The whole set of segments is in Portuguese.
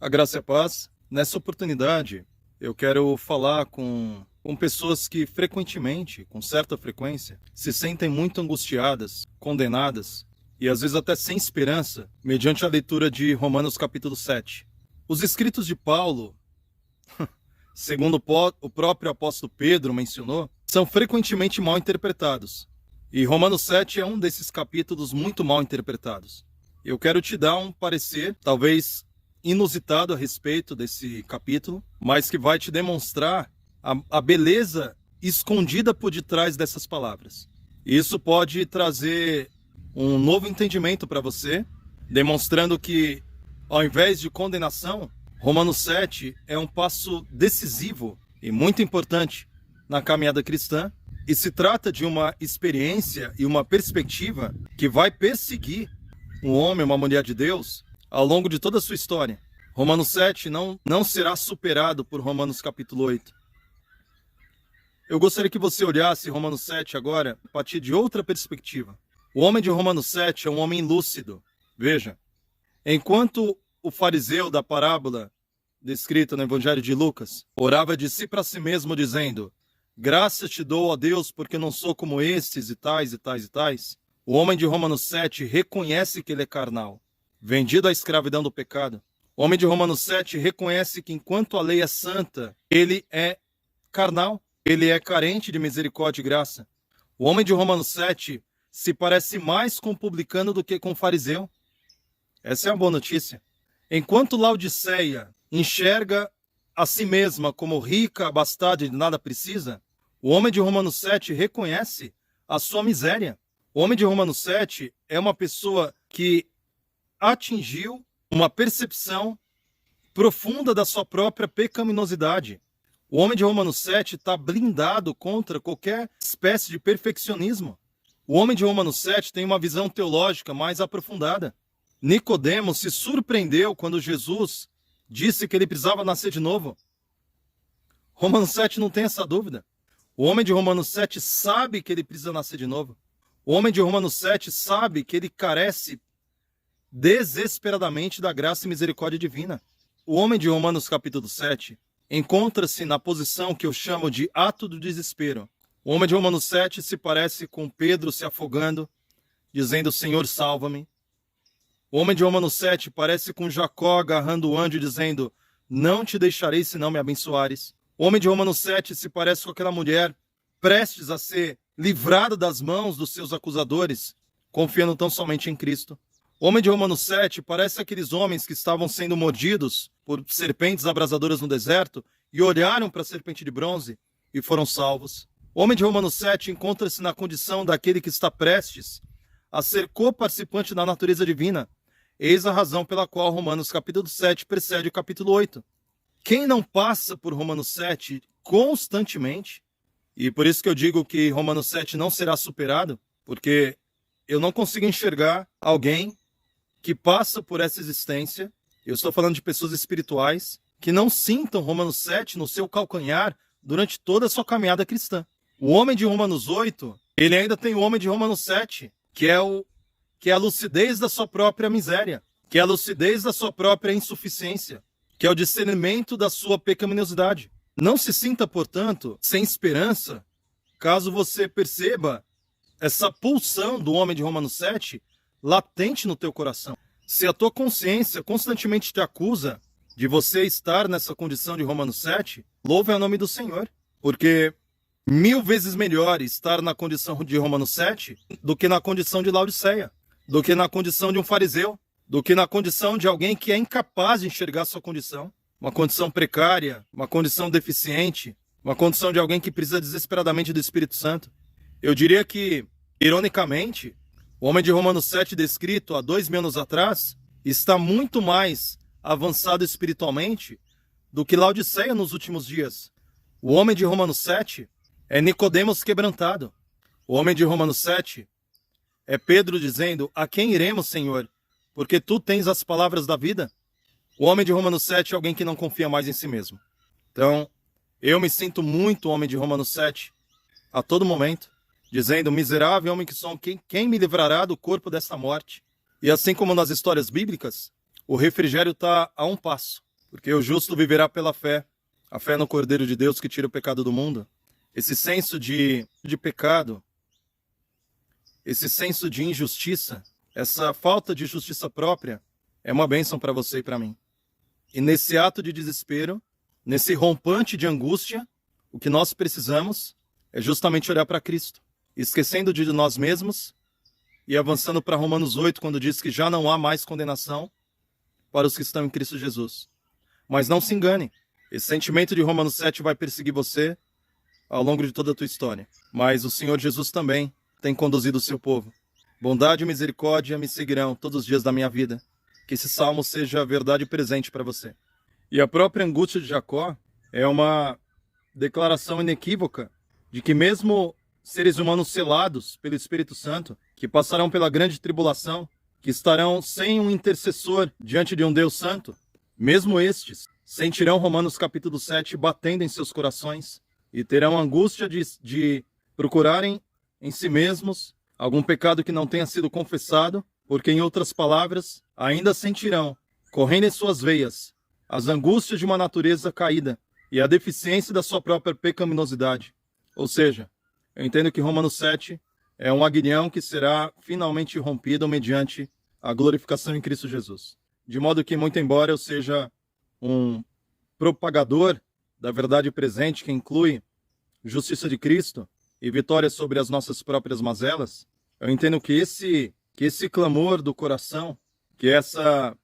A graça e a paz. Nessa oportunidade, eu quero falar com pessoas que frequentemente, com certa frequência, se sentem muito angustiadas, condenadas e às vezes até sem esperança, mediante a leitura de Romanos capítulo 7. Os escritos de Paulo, segundo o próprio apóstolo Pedro mencionou, são frequentemente mal interpretados. E Romanos 7 é um desses capítulos muito mal interpretados. Eu quero te dar um parecer, talvez inusitado a respeito desse capítulo, mas que vai te demonstrar a beleza escondida por detrás dessas palavras. Isso pode trazer um novo entendimento para você, demonstrando que, ao invés de condenação, Romanos 7 é um passo decisivo e muito importante na caminhada cristã, e se trata de uma experiência e uma perspectiva que vai perseguir um homem, uma mulher de Deus, ao longo de toda a sua história. Romanos 7 não será superado por Romanos capítulo 8. Eu gostaria que você olhasse Romanos 7 agora a partir de outra perspectiva. O homem de Romanos 7 é um homem lúcido. Veja, enquanto o fariseu da parábola descrita no Evangelho de Lucas orava de si para si mesmo, dizendo: graças te dou, ó Deus, porque não sou como estes e tais e tais e tais. O homem de Romanos 7 reconhece que ele é carnal, vendido à escravidão do pecado. O homem de Romanos 7 reconhece que enquanto a lei é santa, ele é carnal, ele é carente de misericórdia e graça. O homem de Romanos 7 se parece mais com o publicano do que com o fariseu. Essa é a boa notícia. Enquanto Laodiceia enxerga a si mesma como rica, abastada e de nada precisa, o homem de Romanos 7 reconhece a sua miséria. O homem de Romanos 7 é uma pessoa que atingiu uma percepção profunda da sua própria pecaminosidade. O homem de Romanos 7 está blindado contra qualquer espécie de perfeccionismo. O homem de Romanos 7 tem uma visão teológica mais aprofundada. Nicodemos se surpreendeu quando Jesus disse que ele precisava nascer de novo. Romanos 7 não tem essa dúvida. O homem de Romanos 7 sabe que ele precisa nascer de novo. O homem de Romanos 7 sabe que ele carece desesperadamente da graça e misericórdia divina. O homem de Romanos capítulo 7 encontra-se na posição que eu chamo de ato do desespero. O homem de Romanos 7 se parece com Pedro se afogando, dizendo: Senhor, salva-me. O homem de Romanos 7 parece com Jacó agarrando o anjo, dizendo: não te deixarei se não me abençoares. O homem de Romanos 7 se parece com aquela mulher prestes a ser livrada das mãos dos seus acusadores, confiando tão somente em Cristo. O homem de Romanos 7 parece aqueles homens que estavam sendo mordidos por serpentes abrasadoras no deserto e olharam para a serpente de bronze e foram salvos. O homem de Romanos 7 encontra-se na condição daquele que está prestes a ser coparticipante da natureza divina. Eis a razão pela qual Romanos capítulo 7 precede o capítulo 8. Quem não passa por Romanos 7 constantemente, e por isso que eu digo que Romanos 7 não será superado, porque eu não consigo enxergar alguém que passa por essa existência, eu estou falando de pessoas espirituais, que não sintam Romanos 7 no seu calcanhar durante toda a sua caminhada cristã. O homem de Romanos 8, ele ainda tem o homem de Romanos 7, que é a lucidez da sua própria miséria, que é a lucidez da sua própria insuficiência, que é o discernimento da sua pecaminosidade. Não se sinta, portanto, sem esperança, caso você perceba essa pulsão do homem de Romanos 7 latente no teu coração. Se a tua consciência constantemente te acusa de você estar nessa condição de Romanos 7, louve o nome do Senhor, porque 1000 vezes melhor estar na condição de Romanos 7 do que na condição de Laodiceia, do que na condição de um fariseu, do que na condição de alguém que é incapaz de enxergar sua condição, uma condição precária, uma condição deficiente, uma condição de alguém que precisa desesperadamente do Espírito Santo. Eu diria que, ironicamente, o homem de Romanos 7 descrito há 2000 anos atrás está muito mais avançado espiritualmente do que Laodiceia nos últimos dias. O homem de Romanos 7 é Nicodemos quebrantado. O homem de Romanos 7 é Pedro dizendo: a quem iremos, Senhor? Porque tu tens as palavras da vida. O homem de Romanos 7 é alguém que não confia mais em si mesmo. Então, eu me sinto muito homem de Romanos 7 a todo momento, dizendo: miserável homem que sou, quem me livrará do corpo desta morte? E assim como nas histórias bíblicas, o refrigério está a um passo. Porque o justo viverá pela fé, a fé no Cordeiro de Deus que tira o pecado do mundo. Esse senso de pecado, esse senso de injustiça, essa falta de justiça própria é uma bênção para você e para mim. E nesse ato de desespero, nesse rompante de angústia, o que nós precisamos é justamente olhar para Cristo, esquecendo de nós mesmos e avançando para Romanos 8, quando diz que já não há mais condenação para os que estão em Cristo Jesus. Mas não se engane, esse sentimento de Romanos 7 vai perseguir você ao longo de toda a tua história. Mas o Senhor Jesus também tem conduzido o seu povo. Bondade e misericórdia me seguirão todos os dias da minha vida. Que esse salmo seja a verdade presente para você. E a própria angústia de Jacó é uma declaração inequívoca de que mesmo seres humanos selados pelo Espírito Santo, que passarão pela grande tribulação, que estarão sem um intercessor diante de um Deus santo, mesmo estes sentirão Romanos capítulo 7 batendo em seus corações e terão angústia de procurarem em si mesmos algum pecado que não tenha sido confessado, porque, em outras palavras, ainda sentirão, correndo em suas veias, as angústias de uma natureza caída e a deficiência da sua própria pecaminosidade. Ou seja, eu entendo que Romanos 7 é um aguilhão que será finalmente rompido mediante a glorificação em Cristo Jesus. De modo que, muito embora eu seja um propagador da verdade presente, que inclui justiça de Cristo e vitória sobre as nossas próprias mazelas, eu entendo que esse clamor do coração, que essa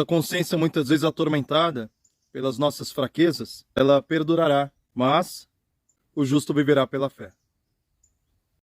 consciência muitas vezes atormentada pelas nossas fraquezas, ela perdurará, mas o justo viverá pela fé.